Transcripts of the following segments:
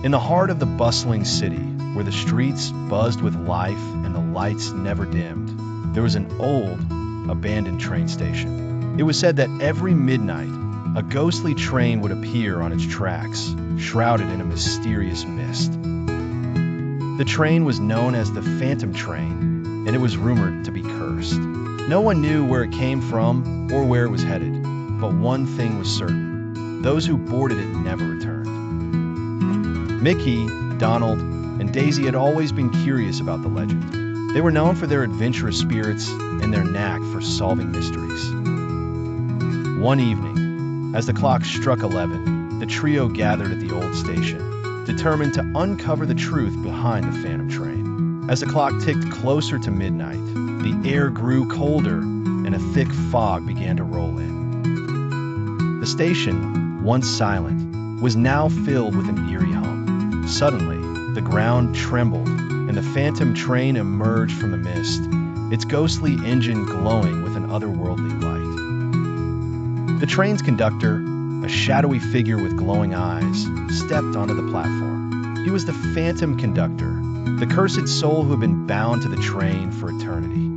In the heart of the bustling city, where the streets buzzed with life and the lights never dimmed, there was an old, abandoned train station. It was said that every midnight, a ghostly train would appear on its tracks, shrouded in a mysterious mist. The train was known as the Phantom Train, and it was rumored to be cursed. No one knew where it came from or where it was headed, but one thing was certain: those who boarded it never returned. Mickey, Donald, and Daisy had always been curious about the legend. They were known for their adventurous spirits and their knack for solving mysteries. One evening, as the clock struck 11, the trio gathered at the old station, determined to uncover the truth behind the Phantom Train. As the clock ticked closer to midnight, the air grew colder and a thick fog began to roll in. The station, once silent, was now filled with an eerie hum. Suddenly, the ground trembled and the Phantom Train emerged from the mist, its ghostly engine glowing with an otherworldly light. The train's conductor, a shadowy figure with glowing eyes, stepped onto the platform. He was the Phantom Conductor, the cursed soul who had been bound to the train for eternity.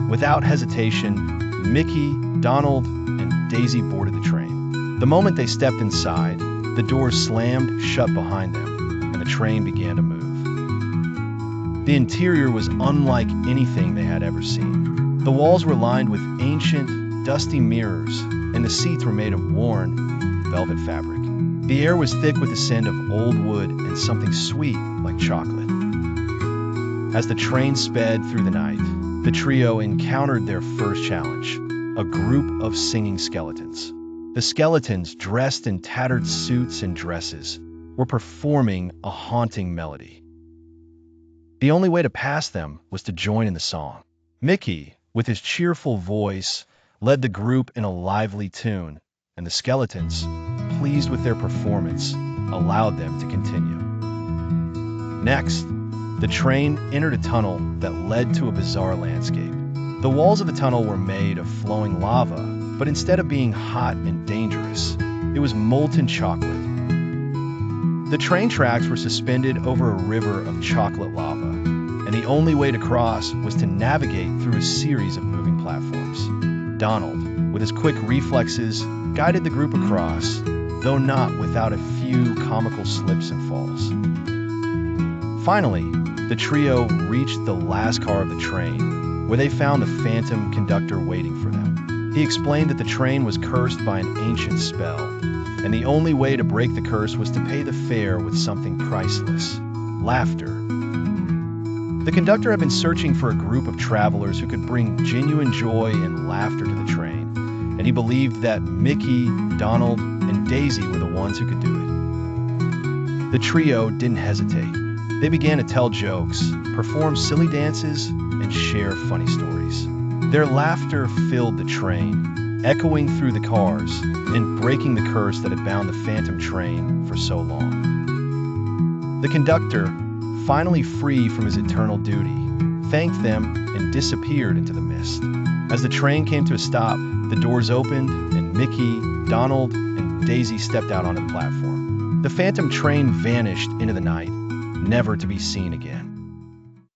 Without hesitation, Mickey, Donald, and Daisy boarded the train. The moment they stepped inside, the doors slammed shut behind them, and the train began to move. The interior was unlike anything they had ever seen. The walls were lined with ancient, dusty mirrors, and the seats were made of worn, velvet fabric. The air was thick with the scent of old wood and something sweet like chocolate. As the train sped through the night, the trio encountered their first challenge: a group of singing skeletons. The skeletons, dressed in tattered suits and dresses, were performing a haunting melody. The only way to pass them was to join in the song. Mickey, with his cheerful voice, led the group in a lively tune, and the skeletons, pleased with their performance, allowed them to continue. Next, the train entered a tunnel that led to a bizarre landscape. The walls of the tunnel were made of flowing lava, but instead of being hot and dangerous, it was molten chocolate. The train tracks were suspended over a river of chocolate lava, and the only way to cross was to navigate through a series of moving platforms. Donald, with his quick reflexes, guided the group across, though not without a few comical slips and falls. Finally, the trio reached the last car of the train, where they found the Phantom Conductor waiting for them. He explained that the train was cursed by an ancient spell, and the only way to break the curse was to pay the fare with something priceless: laughter. The conductor had been searching for a group of travelers who could bring genuine joy and laughter to the train, and he believed that Mickey, Donald, and Daisy were the ones who could do it. The trio didn't hesitate. They began to tell jokes, perform silly dances, and share funny stories. Their laughter filled the train, echoing through the cars and breaking the curse that had bound the Phantom Train for so long. The conductor, finally free from his eternal duty, thanked them and disappeared into the mist. As the train came to a stop, the doors opened and Mickey, Donald, and Daisy stepped out onto the platform. The Phantom Train vanished into the night, never to be seen again.